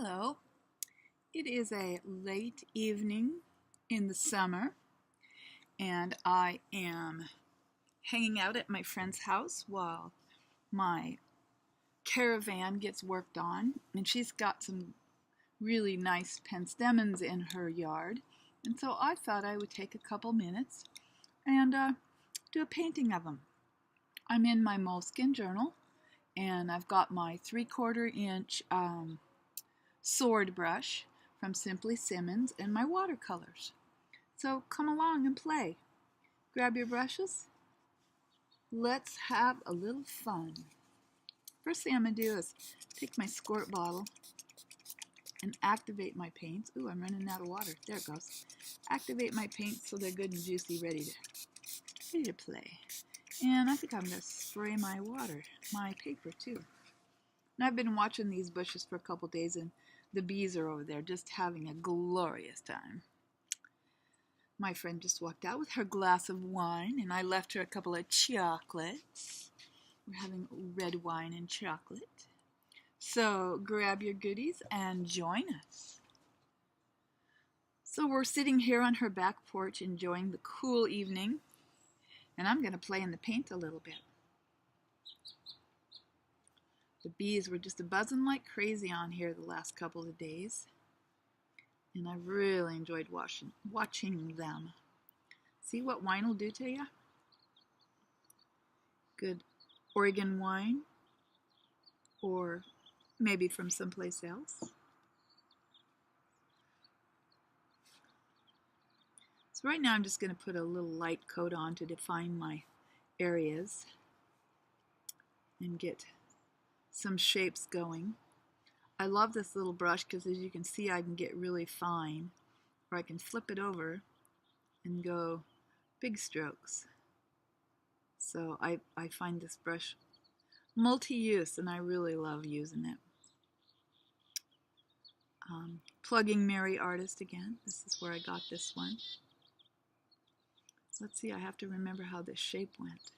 Hello. It is a late evening in the summer, and I am hanging out at my friend's house while my caravan gets worked on, and she's got some really nice Penstemons in her yard, and so I thought I would take a couple minutes and do a painting of them. I'm in my moleskin journal, and I've got my 3/4 inch sword brush from Simply Simmons and my watercolors. So come along and play. Grab your brushes. Let's have a little fun. First thing I'm going to do is take my squirt bottle and activate my paints. Ooh, I'm running out of water. There it goes. Activate my paints so they're good and juicy, ready to play. And I think I'm going to spray my paper too. And I've been watching these bushes for a couple days, and the bees are over there just having a glorious time. My friend just walked out with her glass of wine, and I left her a couple of chocolates. We're having red wine and chocolate. So grab your goodies and join us. So we're sitting here on her back porch enjoying the cool evening, and I'm going to play in the paint a little bit. The bees were just buzzing like crazy on here the last couple of days, and I really enjoyed watching them. See what wine will do to you? Good Oregon wine, or maybe from someplace else. So right now I'm just going to put a little light coat on to define my areas and get some shapes going. I love this little brush because, as you can see, I can get really fine, or I can flip it over and go big strokes. So I find this brush multi-use, and I really love using it. Plugging Mary Artist again. This is where I got this one. Let's see, I have to remember how this shape went.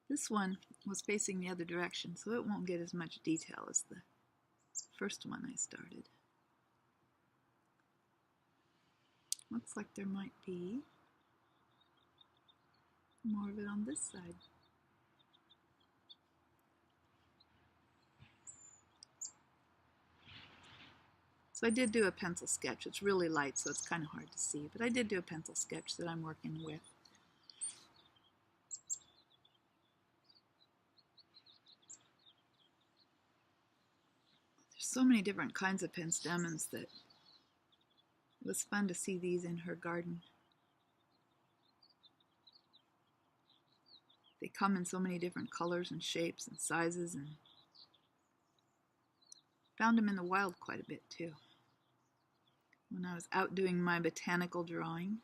This one was facing the other direction, so it won't get as much detail as the first one I started. Looks like there might be more of it on this side. So I did do a pencil sketch. It's really light, so it's kind of hard to see, but I did do a pencil sketch that I'm working with. There's so many different kinds of Penstemons that it was fun to see these in her garden. They come in so many different colors and shapes and sizes, and found them in the wild quite a bit too. When I was out doing my botanical drawing.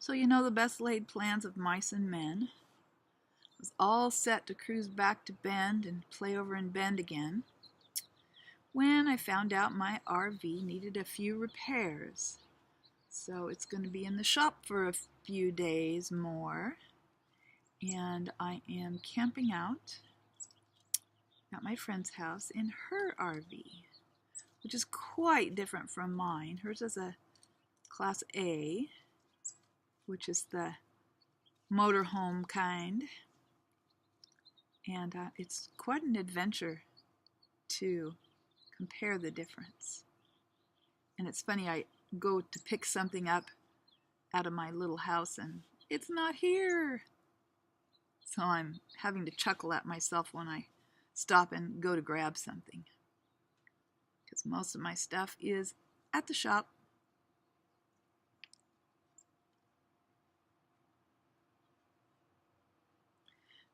So you know, the best laid plans of mice and men was all set to cruise back to Bend and play over in Bend again, when I found out my RV needed a few repairs. So it's going to be in the shop for a few days more, and I am camping out at my friend's house in her RV, which is quite different from mine. Hers is a Class A, which is the motorhome kind, and it's quite an adventure to compare the difference. And it's funny, I go to pick something up out of my little house and it's not here. So I'm having to chuckle at myself when I stop and go to grab something, because most of my stuff is at the shop.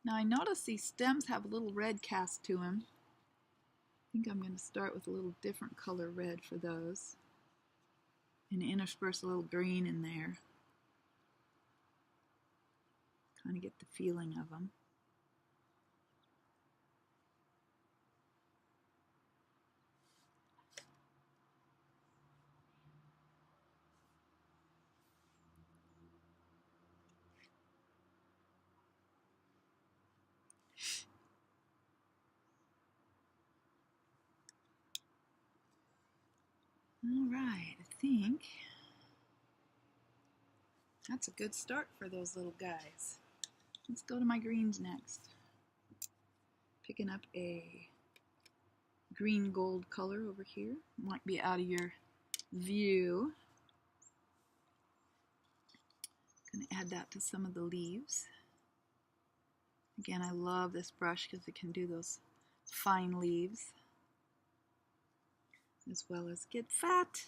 Now I notice these stems have a little red cast to them. think I'm going to start with a little different color red for those and intersperse a little green in there. Kind of get the feeling of them. All right, I think that's a good start for those little guys. Let's go to my greens next. Picking up a green gold color over here. Might be out of your view. Gonna add that to some of the leaves. Again, I love this brush because it can do those fine leaves as well as get fat.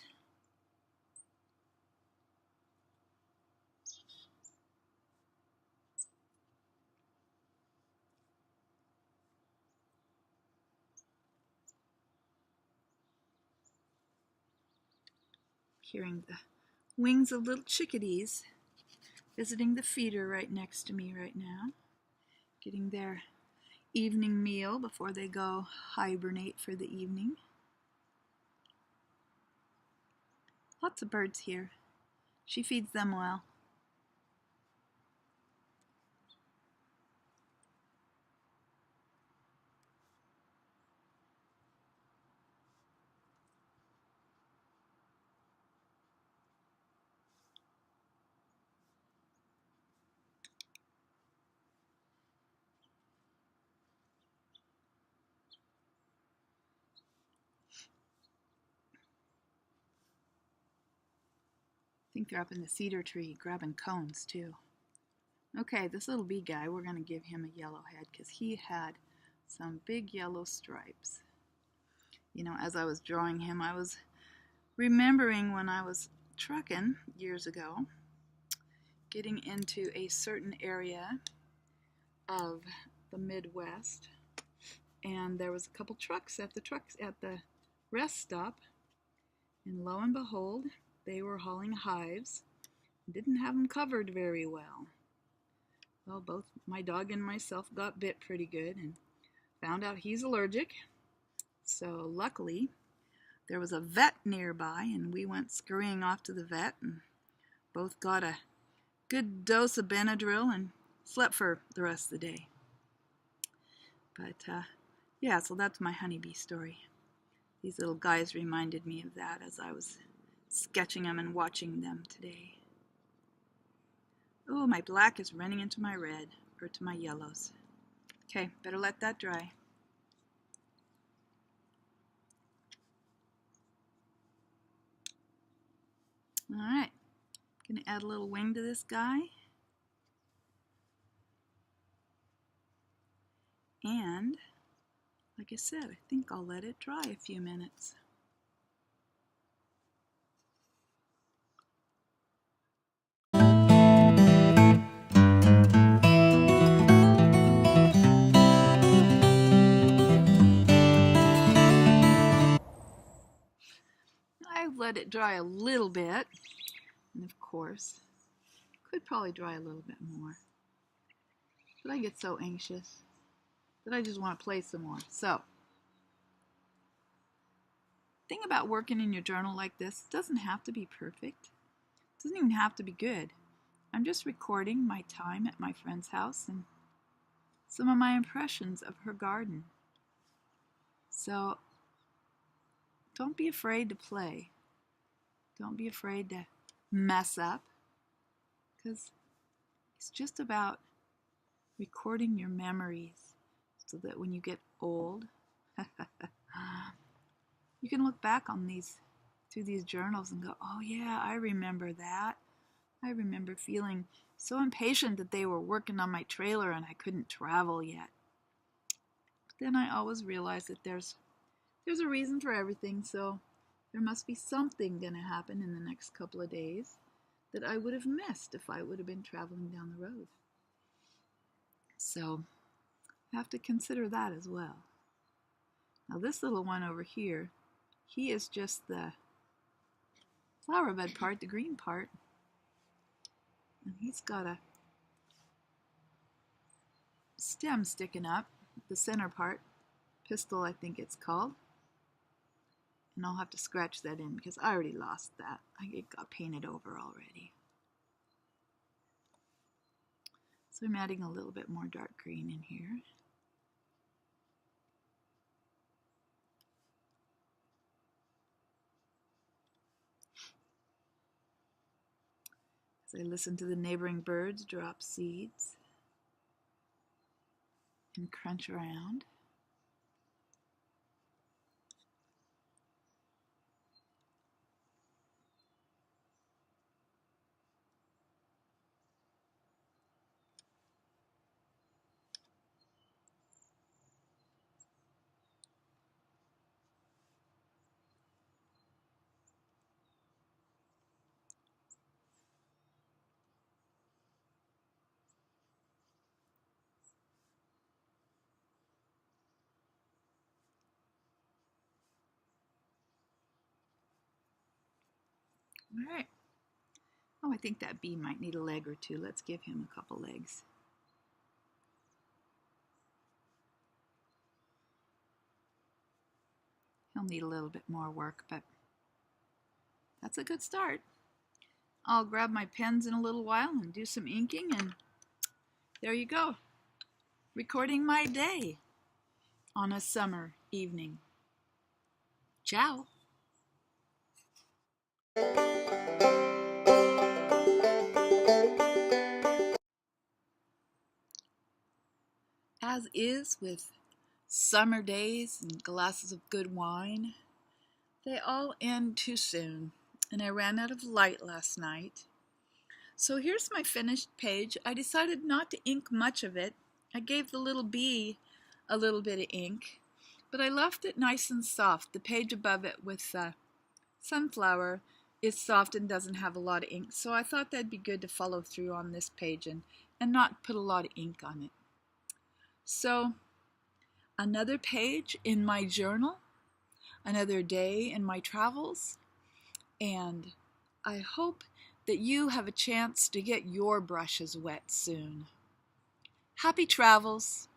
Hearing the wings of little chickadees visiting the feeder right next to me right now, getting their evening meal before they go hibernate for the evening. Lots of birds here. She feeds them well. I think they're up in the cedar tree grabbing cones too. Okay, this little bee guy, we're going to give him a yellow head because he had some big yellow stripes. You know, as I was drawing him, I was remembering when I was trucking years ago, getting into a certain area of the Midwest, and there was a couple trucks at the rest stop, and lo and behold, they were hauling hives. Didn't have them covered very well. Well, both my dog and myself got bit pretty good and found out he's allergic. So luckily, there was a vet nearby, and we went scurrying off to the vet and both got a good dose of Benadryl and slept for the rest of the day. But yeah, so that's my honeybee story. These little guys reminded me of that as I was sketching them and watching them today. Oh, my black is running into my red, or to my yellows. Okay, better let that dry. All right, gonna add a little wing to this guy. And, like I said, I think I'll let it dry a few minutes. I've let it dry a little bit, and of course, could probably dry a little bit more. But I get so anxious that I just want to play some more. So, thing about working in your journal like this, it doesn't have to be perfect. It doesn't even have to be good. I'm just recording my time at my friend's house and some of my impressions of her garden. So, don't be afraid to play. Don't be afraid to mess up, because it's just about recording your memories so that when you get old, you can look back on through these journals and go, oh yeah, I remember that. I remember feeling so impatient that they were working on my trailer and I couldn't travel yet. But then I always realize that there's a reason for everything, so there must be something going to happen in the next couple of days that I would have missed if I would have been traveling down the road. So I have to consider that as well. Now this little one over here, he is just the flower bud part, the green part. And he's got a stem sticking up, the center part, pistil I think it's called. And I'll have to scratch that in because I already lost that. It got painted over already. So I'm adding a little bit more dark green in here. As I listen to the neighboring birds drop seeds and crunch around. All right. Oh, I think that bee might need a leg or two. Let's give him a couple legs. He'll need a little bit more work, but that's a good start. I'll grab my pens in a little while and do some inking, and there you go. Recording my day on a summer evening. Ciao. As is with summer days and glasses of good wine, they all end too soon, and I ran out of light last night. So here's my finished page. I decided not to ink much of it. I gave the little bee a little bit of ink, but I left it nice and soft. The page above it with sunflower is soft and doesn't have a lot of ink, so I thought that'd be good to follow through on this page and not put a lot of ink on it. So another page in my journal, another day in my travels, and I hope that you have a chance to get your brushes wet soon. Happy travels!